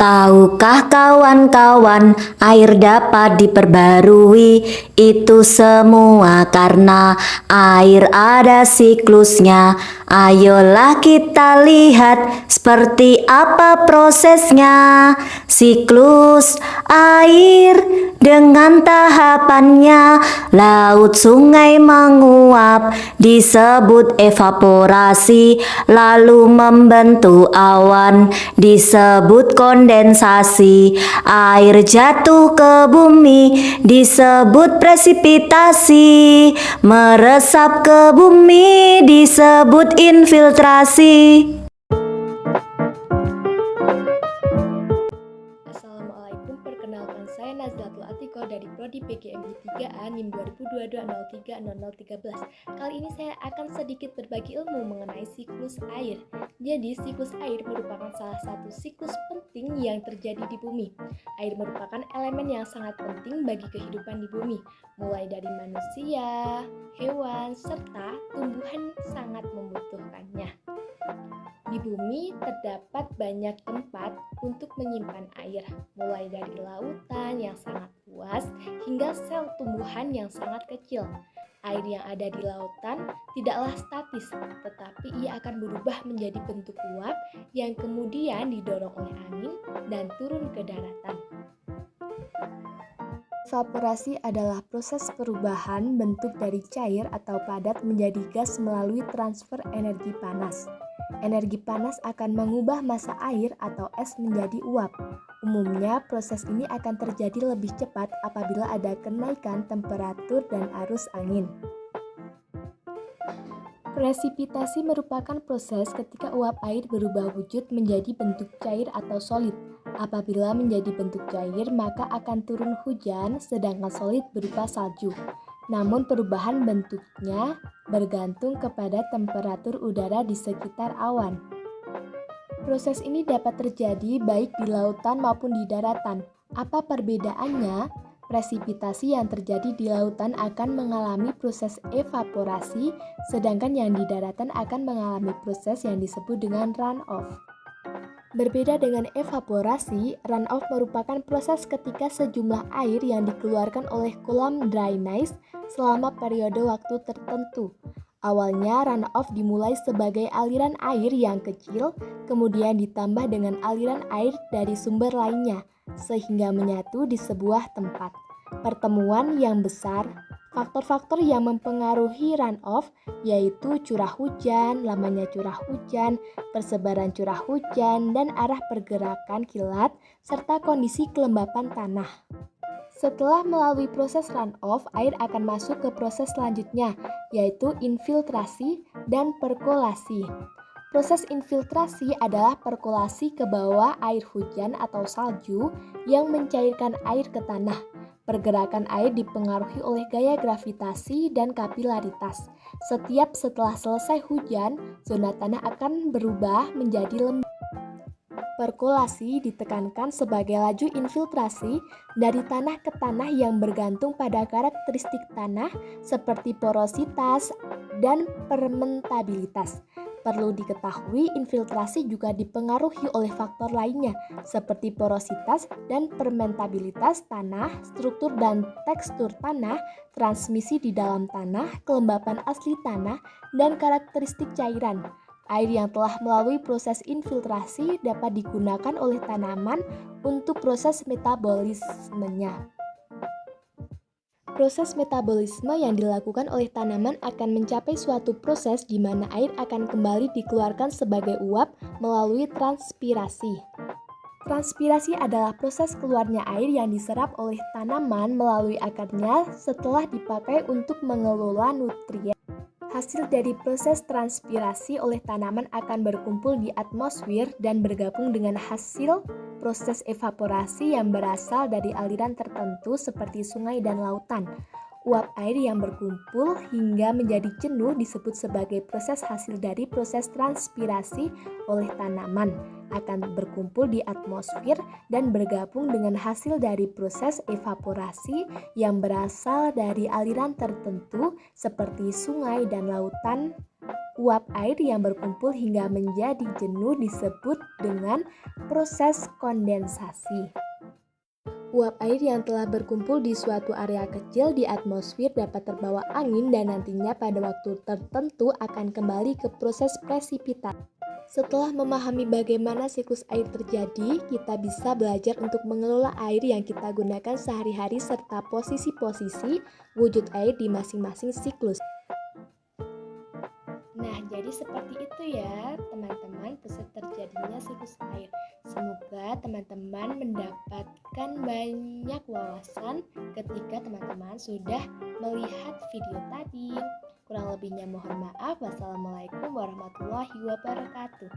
Tahukah kawan-kawan, air dapat diperbarui? Itu semua karena air ada siklusnya. Ayolah kita lihat seperti apa prosesnya. Siklus air dengan tahapannya. Laut, sungai menguap disebut evaporasi, lalu membentuk awan disebut kondensasi. Air jatuh ke bumi disebut presipitasi. Meresap ke bumi disebut infiltrasi. Assalamualaikum, perkenalkan saya Nazlatul Atiko dari Prodi PGMI 3A NIM 2022-03-0013. Kali ini saya akan sedikit berbagi ilmu mengenai siklus air. Jadi, siklus air merupakan salah satu siklus penting yang terjadi di bumi. Air merupakan elemen yang sangat penting bagi kehidupan di bumi, mulai dari manusia, hewan, serta tumbuhan sangat membutuhkannya. Di bumi terdapat banyak tempat untuk menyimpan air, mulai dari lautan yang sangat luas hingga sel tumbuhan yang sangat kecil. Air yang ada di lautan tidaklah statis, tetapi ia akan berubah menjadi bentuk uap yang kemudian didorong oleh angin dan turun ke daratan. Evaporasi adalah proses perubahan bentuk dari cair atau padat menjadi gas melalui transfer energi panas. Energi panas akan mengubah massa air atau es menjadi uap. Umumnya, proses ini akan terjadi lebih cepat apabila ada kenaikan temperatur dan arus angin. Presipitasi merupakan proses ketika uap air berubah wujud menjadi bentuk cair atau solid. Apabila menjadi bentuk cair, maka akan turun hujan, sedangkan solid berupa salju. Namun perubahan bentuknya bergantung kepada temperatur udara di sekitar awan. Proses ini dapat terjadi baik di lautan maupun di daratan. Apa perbedaannya? Presipitasi yang terjadi di lautan akan mengalami proses evaporasi, sedangkan yang di daratan akan mengalami proses yang disebut dengan runoff. Berbeda dengan evaporasi, runoff merupakan proses ketika sejumlah air yang dikeluarkan oleh kolam drainase selama periode waktu tertentu. Awalnya runoff dimulai sebagai aliran air yang kecil, kemudian ditambah dengan aliran air dari sumber lainnya, sehingga menyatu di sebuah tempat. Pertemuan yang besar. Faktor-faktor yang mempengaruhi runoff yaitu curah hujan, lamanya curah hujan, persebaran curah hujan, dan arah pergerakan kilat, serta kondisi kelembapan tanah. Setelah melalui proses runoff, air akan masuk ke proses selanjutnya, yaitu infiltrasi dan perkolasi. Proses infiltrasi adalah perkolasi ke bawah air hujan atau salju yang mencairkan air ke tanah. Pergerakan air dipengaruhi oleh gaya gravitasi dan kapilaritas. Setelah selesai hujan, zona tanah akan berubah menjadi lembab. Perkolasi ditekankan sebagai laju infiltrasi dari tanah ke tanah yang bergantung pada karakteristik tanah seperti porositas dan permentabilitas. Perlu diketahui, infiltrasi juga dipengaruhi oleh faktor lainnya seperti porositas dan permentabilitas tanah, struktur dan tekstur tanah, transmisi di dalam tanah, kelembapan asli tanah, dan karakteristik cairan. Air yang telah melalui proses infiltrasi dapat digunakan oleh tanaman untuk proses metabolismenya. Proses metabolisme yang dilakukan oleh tanaman akan mencapai suatu proses di mana air akan kembali dikeluarkan sebagai uap melalui transpirasi. Transpirasi adalah proses keluarnya air yang diserap oleh tanaman melalui akarnya setelah dipakai untuk mengelola nutrien. Hasil dari proses transpirasi oleh tanaman akan berkumpul di atmosfer dan bergabung dengan hasil proses evaporasi yang berasal dari aliran tertentu seperti sungai dan lautan. Uap air yang berkumpul hingga menjadi jenuh disebut sebagai proses hasil dari proses transpirasi oleh tanaman, akan berkumpul di atmosfer dan bergabung dengan hasil dari proses evaporasi yang berasal dari aliran tertentu seperti sungai dan lautan. Uap air yang berkumpul hingga menjadi jenuh disebut dengan proses kondensasi. Uap air yang telah berkumpul di suatu area kecil di atmosfer dapat terbawa angin dan nantinya pada waktu tertentu akan kembali ke proses presipitasi. Setelah memahami bagaimana siklus air terjadi, kita bisa belajar untuk mengelola air yang kita gunakan sehari-hari serta posisi-posisi wujud air di masing-masing siklus. Nah, jadi seperti itu ya teman-teman proses terjadinya siklus air. Semoga teman-teman mendapatkan banyak wawasan ketika teman-teman sudah melihat video tadi. Kurang lebihnya mohon maaf. Wassalamualaikum warahmatullahi wabarakatuh.